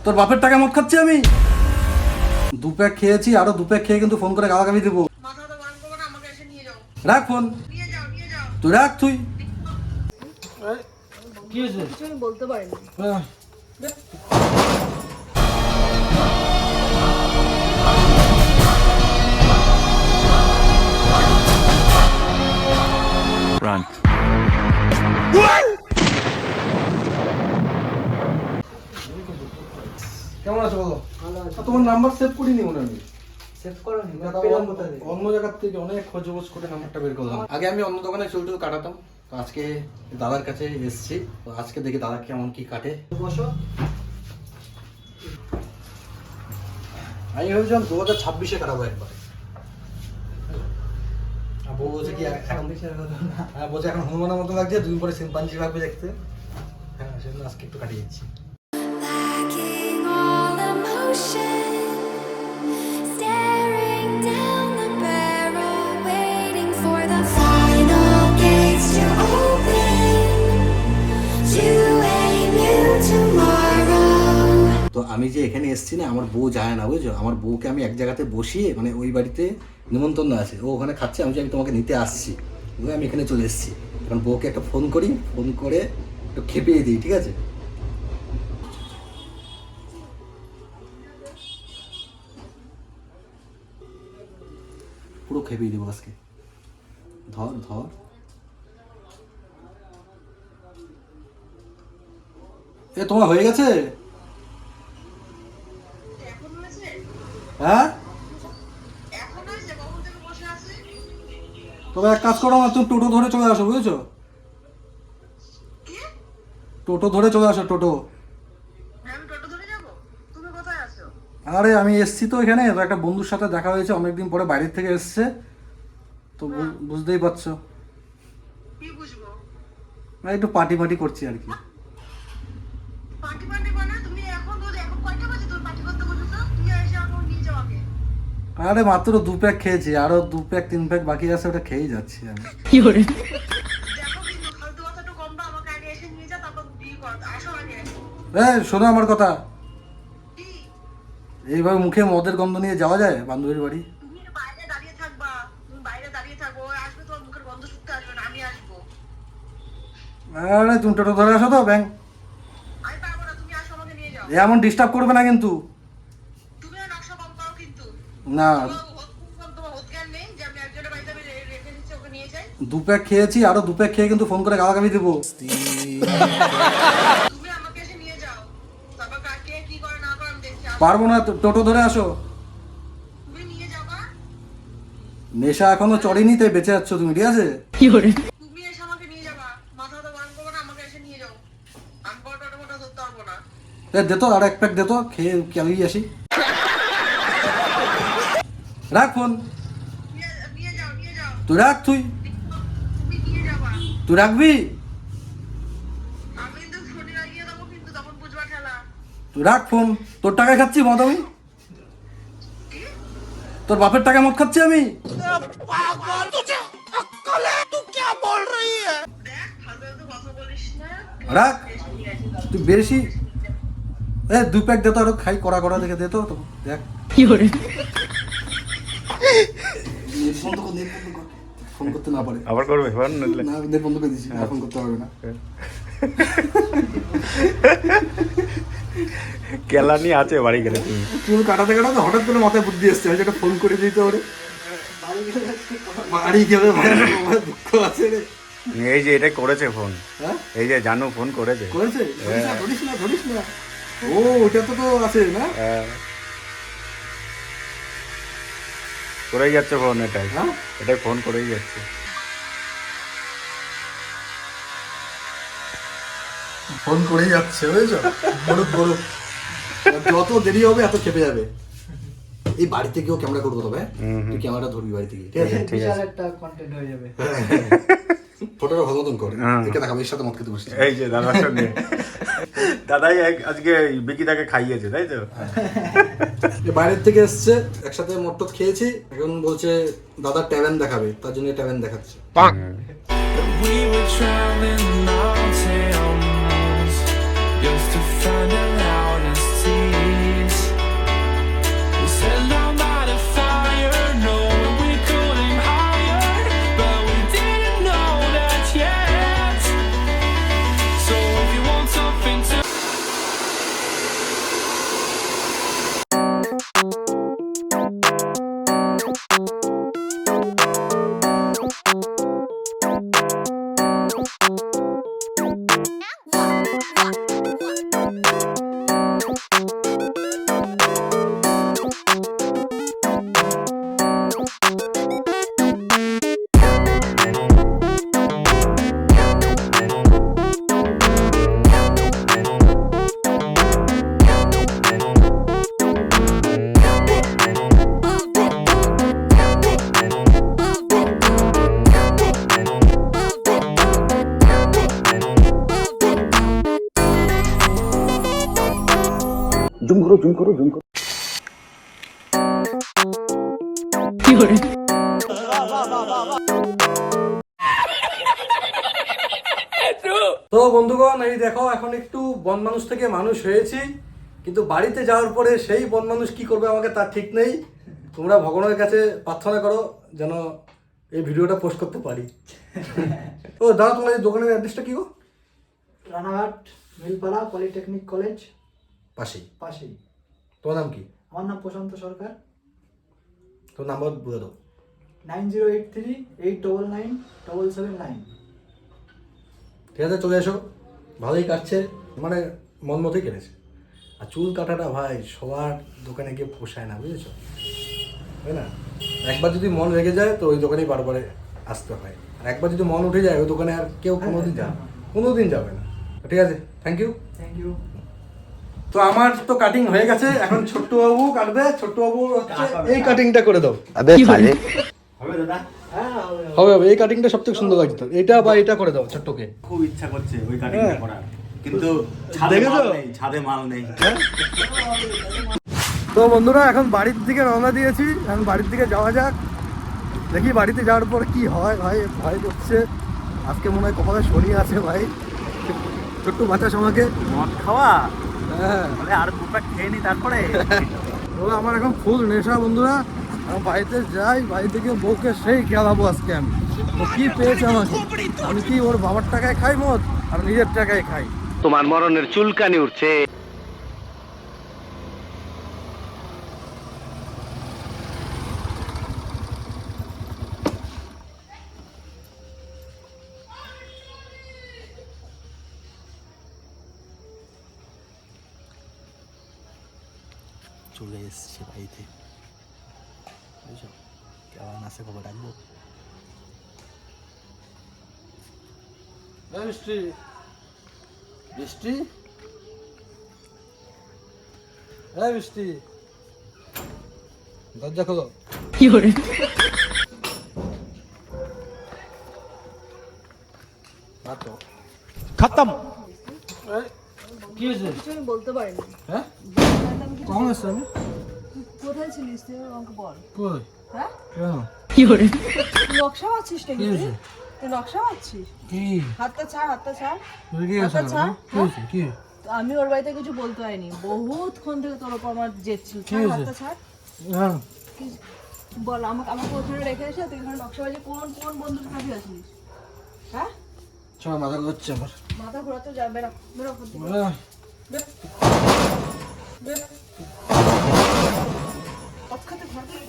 তোর বাপের টাকা মদ খাচ্ছি আমি। দু প্যাক খেয়েছি, আরো দু প্যাক খেয়ে কিন্তু ফোন করে গালাগালি দেবো। রাখ ফোন, তুই রাখ। তুই কি হয়েছে? কিছু বলতে পারিনি। Run. কেমন আছো বলো? ভালো আছি। তোমার নাম্বার সেভ করিনি মনে আমি। সেভ করোনি? পেলাম কোথা থেকে? অন্য জায়গার থেকে অনেক খোঁজ করে নাম্বারটা বের করলাম। আগে আমি অন্য দোকানে চুল কাটাতাম, তো আজকে দাদার কাছে এসেছি। তো আজকে দেখি দাদা কেমন কি কাটে। বসো। আমি ভেবেছিলাম 2026-এ কাটাবো একবার। বউ বলছে কি এখন বলছে এখন হনুমানের মতো লাগছে, দুদিন পরে শিম্পাঞ্জি লাগবে দেখতে। হ্যাঁ, সেজন্য আজকে একটু কাটিয়ে দিচ্ছি। Lacking all emotion, staring down the barrel, waiting for the final gates to open, to a new tomorrow. তো আমি যে এখানে এসেছি না, আমার বউ যায় না, বুঝছো? আমার বউকে আমি এক জায়গাতে বসিয়ে, মানে ওই বাড়িতে নিমন্ত্রণ আছে, ও ওখানে খাচ্ছে, আমি তোমাকে নিতে আসছি, ওই আমি এখানে চলে এসেছি। এখন বউকে একটা ফোন করি, ফোন করে একটু খেপিয়ে দিই, ঠিক আছে? পুরো খেপিয়ে দিব আজকে। ধর ধর, এ তোমার হয়ে গেছে? হ্যাঁ, তবে এক কাজ করো না, তুমি টোটো ধরে চলে আসো, বুঝেছো? টোটো ধরে চলে আসো, টোটো। আরে আমি এসছি তো এখানে, তো একটা বন্ধুর সাথে দেখা হয়েছে, অনেকদিন পরে বাইরের থেকে এসছে, তো বুঝতেই পারছো, মানে একটু পার্টি পার্টি করছি আর কি। আরে মাত্র দু প্যাক খেয়েছি, আরো দু প্যাক তিন প্যাক বাকি আছে, ওটা খেয়েই যাচ্ছি আমি। শোনো আমার কথা, এইভাবে মুখে মদের গন্ধ নিয়ে যাওয়া যায় বান্ধবীর বাড়ি? আরে তুমি টোটো ধরে আসো তো ব্যাং, এমন ডিস্টার্ব করবে না কিন্তু। না, দু প্যাক খেয়েছি, আরো দু প্যাক খেয়ে কিন্তু ফোন করে গালাগালি দেবো। পারবো না, টোটো ধরে আসো। নেশা এখনো চড়েনি, তাই বেঁচে যাচ্ছ তুমি, ঠিক আছে? দে তো, আর এক প্যাক দে তো, খেয়ে চালিয়ে আসি। রাখ ফোন, তুই রাখ। তুই রাখবি? তুই রাখ ফোন, তোর টাকায় খাচ্ছি মদ আমি, তোর বাপের টাকা মদ খাচ্ছি আমি। রাখ, তুই বেশি দু প্যাক দে তো, আরো খাই কড়া কড়া দেখে দে তো, দেখ। ফোন করতে না পারে, আবার করবে ফোন? না, নেট বন্ধ করে দিচ্ছি, আর ফোন করতে পারবে না। কেলানি আছে বাড়ি গেলে তুমি? চুল কাটাতে কাটাতে হঠাৎ করে মাথায় বুদ্ধি এসছে, আমি একটা ফোন করে দিতে পারে। বাড়ি গেলে দুঃখ আছে রে। এই যে এটা করেছে ফোন, হ্যাঁ, এই যে জানু ফোন করেছে। ধরিস না। ও, ওটা তো আছে না? করেই যাচ্ছে ফোন, এটাই হ্যাঁ, এটাই ফোন করেই যাচ্ছে। ফোন করেই যাচ্ছে, বুঝেছো? গরুক যত দেরি হবে এত খেপে যাবে। এই বাড়িতে গিয়েও ক্যামেরা করবো, তবে তুই ক্যামেরাটা ধরবি বাড়িতে গিয়ে, ঠিক আছে? বিশাল একটা কন্টেন্ট হয়ে যাবে। ফটোটা ভালো মতন করে দেখে দেখাবো, এর সাথে মত খেতে বসছি। এই যে দাদার সঙ্গে দাদাই আজকে বিকিটাকে খাইয়েছে, তাই তো? বাইরের থেকে এসছে, একসাথে মটট খেয়েছি, এখন বলছে দাদা ট্যাবেন দেখাবে, তার জন্য ট্যাবেন দেখাচ্ছে। We were traveling long tails just to find a loudest tea. তো বন্ধুগণ, এই দেখো এখন একটু বন মানুষ থেকে মানুষ হয়েছি, কিন্তু বাড়িতে যাওয়ার পরে সেই বন মানুষ কি করবে আমাকে তার ঠিক নেই। তোমরা ভগবানের কাছে প্রার্থনা করো যেন এই ভিডিওটা পোস্ট করতে পারি। ও দাদা, তোমার এই দোকানের অ্যাড্রেসটা কি গো? রানাঘাট মিলপাড়া পলিটেকনিক কলেজ পাশেই। পাশেই। তোমার নাম কি? আমার নাম প্রশান্ত সরকার। তোর নাম্বার বলে দাও। 9083899779। ঠিক আছে, চলে এসো। ভালোই কাটছে, মানে মন মতোই কেটেছে। আর চুল কাটাটা ভাই সবার দোকানে গিয়ে পোষায় না, বুঝেছো? তাই না? একবার যদি মন রেগে যায় তো ওই দোকানেই বারবারে আসতে হয়, আর একবার যদি মন উঠে যায় ওই দোকানে আর কেউ কোনোদিন যাবে না। ঠিক আছে, থ্যাংক ইউ। Thank you. তো আমার তো কাটিং হয়ে গেছে, এখন ছোট্টু বাবু কাটবে। ছোট্টু বাবু হচ্ছে এই কাটিংটা করে দাও। হবে দাদা? হ্যাঁ হবে। হবে হবে, এই কাটিংটা সবথেকে সুন্দর লাগছে তো। এটা বা এটা করে দাও ছোট্টুকে। খুব ইচ্ছা করছে ওই কাটিংটা করার, কিন্তু ছাদে দেখেছো? মাল নেই, ছাদে মাল নেই। তো বন্ধুরা, এখন বাড়ির দিকে রওনা দিয়েছি। এখন বাড়ির দিকে যাওয়া যাক, দেখি বাড়িতে যাওয়ার পর কি হয়। ভাই ভয় করছে, আজকে মনে হয় কপালে শনি আছে ভাই। ছোট্টু বাচ্চা আমাকে। মদ খাওয়া হ্যাঁ, মানে আর দুটা খেয়ে নি তারপরে। ও আমার এখন ফুল নেশা বন্ধুরা। আমি বাড়িতে যাই, বাড়ি থেকে বউকে সেই খেলাবো আজকে আমি। ও কি পেয়েছে আমাকে, আমি কি ওর বাবার টাকায় খাই মদ আর নিজের টাকায় খাই। তোমার মরণের চুলকানি উঠছে। চলে এসছে বাড়িতে, বুঝছো? কেমন আছে খবর রাখবো। বৃষ্টি বৃষ্টি বৃষ্টি, দরজা খোলো। কি করে খতম। কি হয়েছে? কিছু আমি বলতে পারিনি। হ্যাঁ, আমি কিছু- কখন এসছে? আমি তুই কোথায় ছিলিস তুই আমাকে বল। কই? হ্যাঁ, কেন? তুই নকশা মারছিস নাকি? কি হয়েছে? তুই নকশা মারছিস? কি হাতটা ছাড়, হাতটা ছাড়। কি হয়েছে? হাতটা ছাড়। কি হয়েছে? কি তো আমি ওর বাড়িতে কিছু বলতে পারিনি, বহুতক্ষণ থেকে তোর উপর আমার জেদ ছিল। ছাড়, হয়েছে? হাতটা ছাড়। হ্যাঁ, কি- বল আমাকে, আমাকে ওখানে রেখে এসে তুই এখানে নকশা বাজে কোন কোন বন্ধুর কাছে আসলিস? হ্যাঁ, চল মাথা ঘুরছে আমার। মাথা ঘোরাতে যাবে না। বেরো ওখান থেকে। আহ, বেরো। বেরো। মদ খেতে ঘরে ঢুকবি?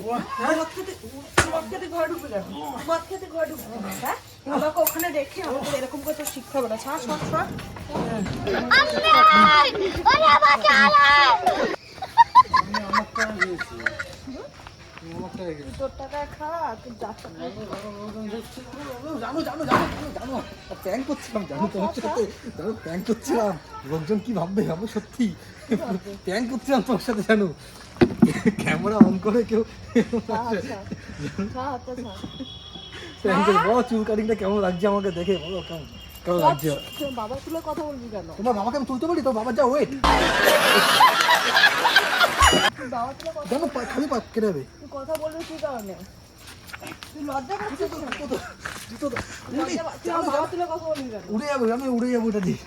মদ খেতে ঘরে ঢুকবি কেন? মদ খেতে ঘরে ঢুকবি কেন? হ্যাঁ? আমাকে ওখানে রেখে আমাকে এরকম করে তোর শিক্ষা হবে না। ছাড়, ছাড়, ছাড়। তুই তোর টাকায় খা, তুই যার টাকায় খা। জানো প্র্যাঙ্ক করছিলাম, জানো তোমার সাথে, জানো প্র্যাঙ্ক করছিলাম। লোকজন কি ভাববে, আমি সত্যি প্র্যাঙ্ক করছিলাম তোমার সাথে, জানো ক্যামেরা অন করে কেউ প্র্যাঙ্ক করে। বলো চুল কাটিংটা কেমন লাগছে আমাকে দেখে, বলো কেমন কেমন লাগছে? তোর বাবা তুলে কথা বলবি কেন? তোমার বাবাকে আমি তুলতে পারি? তোর বাবার যা ওয়েট, তুই বাবা তুলে কথা, জানো খালি পা কেটে যাবে। তুই কথা বলবি কি কারণে? তুই লজ্জা করছিস না? তুই আমার বাবা তুলে কথা বলবি কেন? উড়ে যাবো, আমি উড়ে যাবো এটা দিয়ে।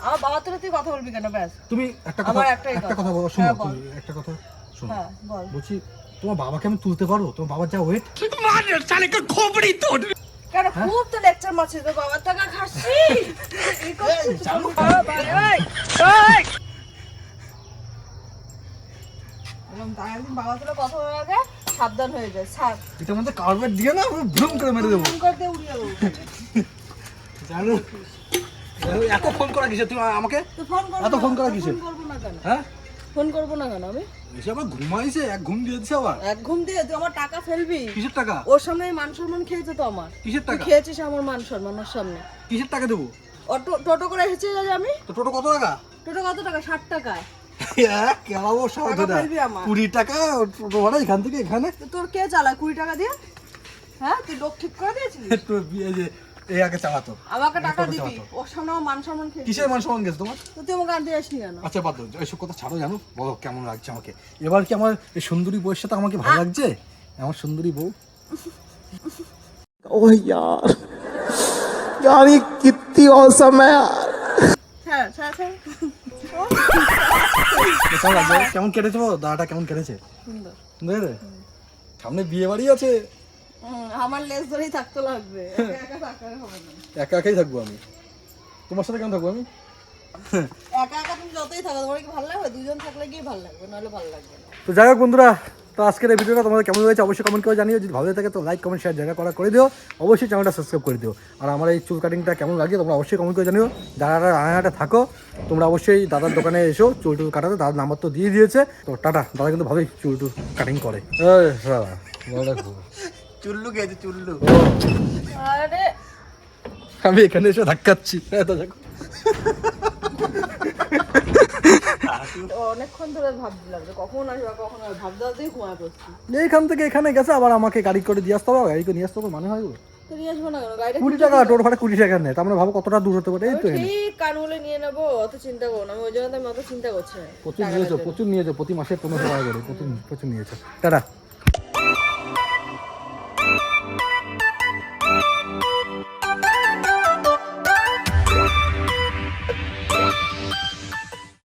আমার বাবা তুলে তুই কথা বলবি কেন? ব্যাস, তুমি একটা কথা, আমার একটাই একটা কথা। কথা বলো, শোনো হ্যাঁ, বল। তুমি একটা কথা শোনো। হ্যাঁ বল। বলছি তোমার বাবাকে আমি তুলতে পারবো? তোমার বাবার যা ওয়েট। কেন খুব তো লেকচার মারছিস, তোর বাবার টাকা খাচ্ছিস? এই করছিস? এরকম তাই একদিন বাবা তুলে কথা বলার আগে সাবধান হয়ে যায়। ছাড়, এটার মধ্যে কার্পেট দিয়ে না আমি ভ্রুম করে মেরে দেবো, ফোন করতে উড়িয়ে দেবো। জানো? এত ফোন করা কিসে তুমি আমাকে? তো ফোন করবো এত ফোন না, করা তো কিসের? ফোন করবো না কেন? হ্যাঁ, ফোন করবো না কেন আমি? এসে আবার ঘুমাইছে, এক ঘুম দিয়ে দিছে আবার। এক ঘুম দিয়ে তুই আমার টাকা ফেলবি? কিসের টাকা? ওর সামনে আমি মান সম্মান খেয়েছে তো আমার। কিসের তুই টাকা? খেয়েছিস আমার মান সম্মান ওর সামনে। কিসের টাকা দেবো? অটো টোটো করে এসেছি যে আমি। তো টোটো কত টাকা? টোটো কত টাকা? 60 টাকায়। কেলাবো সব টাকা ফেলবি আমার। 20 টাকা টোটো ভাড়া এখান থেকে এখানে। তো তোর কে চালায় 20 টাকা দিয়ে? হ্যাঁ, তুই লোক ঠিক করে দিয়েছিস? একটু এই যে এই আগে চালাতো। আমাকে টাকা কত দিবি চালাতো? ওর সামনে আমার মান সম্মান খেয়ে কিসের মান সম্মান গেছে তোমার? তো তুই আমাকে আনতে আসনি কেন? আচ্ছা বাদ দাও, এইসব কথা ছাড়ো। জানো বলো কেমন লাগছে আমাকে এবার? কি আমার এই সুন্দরী বউয়ের সাথে আমাকে ভালো লাগছে? আমার সুন্দরী বউ। ओह यार यार ये कितनी औसम है यार হ্যাঁ হ্যাঁ হ্যাঁ কেমন লাগছে? কেমন কেটেছে বলো? দাঁড়াটা কেমন কেটেছে? সুন্দর। সুন্দর রে? সামনে বিয়ে বাড়ি আছে, আমার লেজ ধরেই থাকতে লাগবে, একা একা থাকতে হবে না। একা একাই থাকবো আমি। তোমার সাথে কেমন থাকবো আমি? একা একা তুমি যতই থাকো তোমার কি ভালো লাগবে? দুজন থাকলে কি ভালো লাগবে, নাহলে ভালো লাগবে না। তো যাই হোক বন্ধুরা, তো আজকের এই ভিডিওটা তোমাদের কেমন হয়েছে অবশ্যই কমেন্ট করে জানিও। যদি ভালো লাগে থাকে তো লাইক কমেন্ট শেয়ার জায়গা করে দিও। অবশ্যই চ্যানেলটা সাবস্ক্রাইব করে দিও। আর আমার এই চুল কাটিংটা কেমন লাগে তোমরা অবশ্যই কমেন্ট করে জানিও। যারা রানাঘাটে থাকো তোমরা অবশ্যই দাদার দোকানে এসো চুল টুল কাটাতে। দাদার নাম্বার তো দিয়ে দিয়েছে। তো টাটা, দাদা কিন্তু ভালোই চুল টুল কাটিং করে। চুল্লু গেছে চুল্লু। আরে আমি এখানে এসে ধাক্কাচ্ছি। অনেকক্ষণ ধরে ভাবছিলাম যে কখন আসবে কখন আসবে, ভাবতে ভাবতেই ঘুমায় পড়ছি। এইখান থেকে এখানে গেছে, আবার আমাকে গাড়ি করে দিয়ে আসতে হবে। গাড়ি করে নিয়ে আসতে হবে মানে হয় গো? তো নিয়ে আসবো না কেন? গাড়িটা 20 টাকা, টোটো ভাড়া 20 টাকা নেয়। তার মানে ভাবো কতটা দূর হতে পারে। এই তো এখানে ঠিক কানগুলো নিয়ে নেবো, অত চিন্তা করো না। আমি ওই জন্য তো আমি অত চিন্তা করছি না। প্রচুর নিয়েছো, প্রচুর নিয়েছো। প্রতি মাসে 1500 টাকা করে প্রচুর নিয়েছো। টাটা।